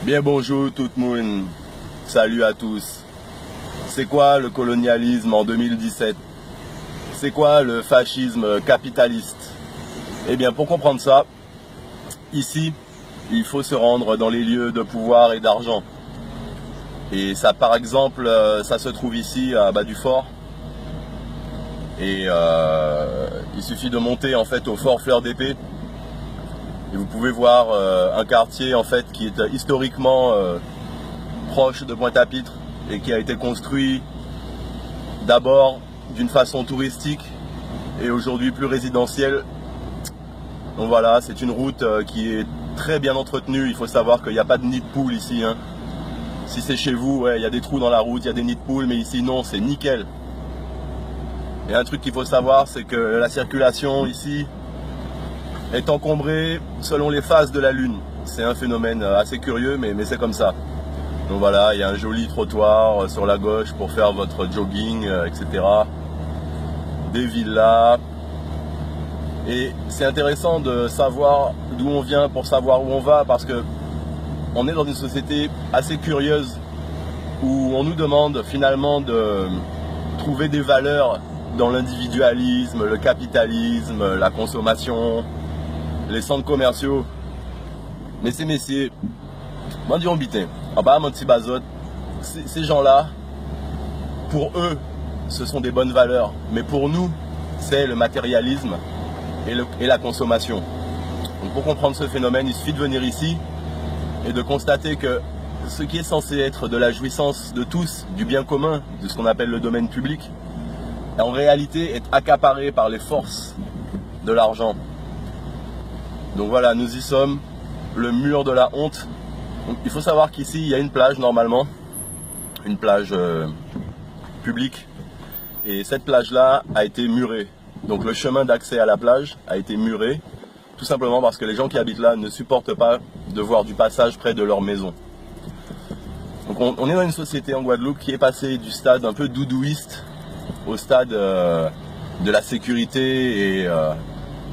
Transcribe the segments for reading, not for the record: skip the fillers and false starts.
Bien bonjour tout le monde, salut à tous. C'est quoi le colonialisme en 2017? C'est quoi le fascisme capitaliste? Eh bien pour comprendre ça, ici, il faut se rendre dans les lieux de pouvoir et d'argent. Et ça par exemple, ça se trouve ici à Bas du Fort. Et il suffit de monter en fait au Fort Fleur d'Épée. Et vous pouvez voir un quartier en fait qui est historiquement proche de Pointe-à-Pitre et qui a été construit d'abord d'une façon touristique et aujourd'hui plus résidentielle. Donc voilà, c'est une route qui est très bien entretenue. Il faut savoir qu'il n'y a pas de nid de poule ici, hein. Si c'est chez vous, ouais, il y a des trous dans la route, il y a des nids de poules, mais ici non, c'est nickel. Et un truc qu'il faut savoir, c'est que la circulation ici est encombrée selon les phases de la lune. C'est un phénomène assez curieux, mais c'est comme ça. Donc voilà, il y a un joli trottoir sur la gauche pour faire votre jogging, etc. Des villas. Et c'est intéressant de savoir d'où on vient pour savoir où on va, parce que on est dans une société assez curieuse où on nous demande finalement de trouver des valeurs dans l'individualisme, le capitalisme, la consommation, les centres commerciaux. Mais ces messieurs, m'en diront bité, ah bah mon petit bazot, ces gens-là, pour eux, ce sont des bonnes valeurs. Mais pour nous, c'est le matérialisme et la consommation. Donc pour comprendre ce phénomène, il suffit de venir ici et de constater que ce qui est censé être de la jouissance de tous, du bien commun, de ce qu'on appelle le domaine public, en réalité est accaparé par les forces de l'argent. Donc voilà, nous y sommes, le mur de la honte. Donc, il faut savoir qu'ici, il y a une plage normalement, une plage publique, et cette plage-là a été murée. Donc le chemin d'accès à la plage a été muré, tout simplement parce que les gens qui habitent là ne supportent pas de voir du passage près de leur maison. Donc on est dans une société en Guadeloupe qui est passée du stade un peu doudouiste au stade de la sécurité et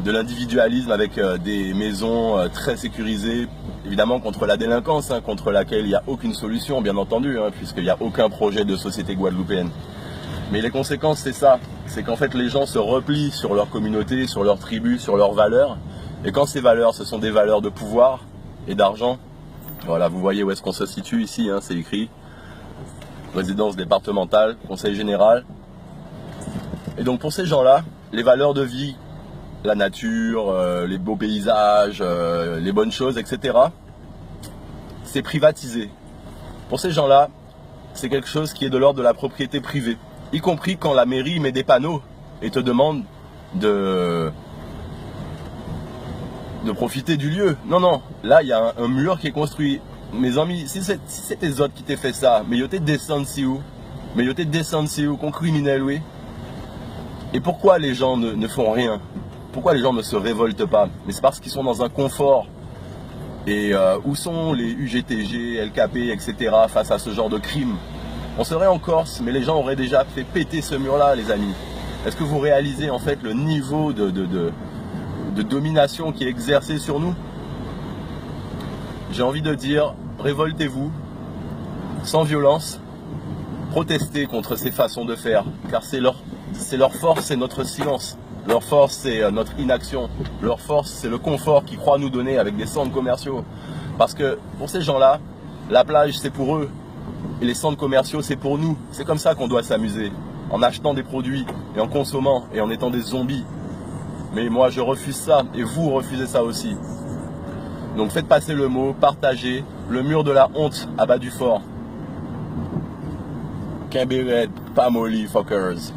de l'individualisme, avec des maisons très sécurisées, évidemment contre la délinquance, hein, contre laquelle il n'y a aucune solution, bien entendu, hein, puisqu'il n'y a aucun projet de société guadeloupéenne. Mais les conséquences, c'est ça, c'est qu'en fait les gens se replient sur leur communauté, sur leur tribu, sur leurs valeurs. Et quand ces valeurs, ce sont des valeurs de pouvoir et d'argent, voilà, vous voyez où est-ce qu'on se situe ici, hein, c'est écrit, résidence départementale, conseil général. Et donc pour ces gens-là, les valeurs de vie, la nature, les beaux paysages, les bonnes choses, etc., c'est privatisé. Pour ces gens-là, c'est quelque chose qui est de l'ordre de la propriété privée. Y compris quand la mairie met des panneaux et te demande de profiter du lieu. Non, non, là il y a un mur qui est construit. Mes amis, si c'est tes autres qui t'ont fait ça, mais yo t'es descendu si où? Mais yo t'es descendu si où? Qu'on criminel, oui. Et pourquoi les gens ne font rien? Pourquoi les gens ne se révoltent pas? Mais c'est parce qu'ils sont dans un confort. Et où sont les UGTG, LKP, etc. face à ce genre de crime? On serait en Corse, mais les gens auraient déjà fait péter ce mur-là, les amis. Est-ce que vous réalisez en fait le niveau de domination qui est exercé sur nous? J'ai envie de dire, révoltez-vous, sans violence, protestez contre ces façons de faire, car c'est leur force, c'est notre silence. Leur force, c'est notre inaction. Leur force, c'est le confort qu'ils croient nous donner avec des centres commerciaux. Parce que pour ces gens-là, la plage, c'est pour eux. Et les centres commerciaux, c'est pour nous. C'est comme ça qu'on doit s'amuser. En achetant des produits, et en consommant, et en étant des zombies. Mais moi, je refuse ça. Et vous refusez ça aussi. Donc faites passer le mot, partagez. Le mur de la honte à Bas du Fort. Quimberet, pas molly, fuckers.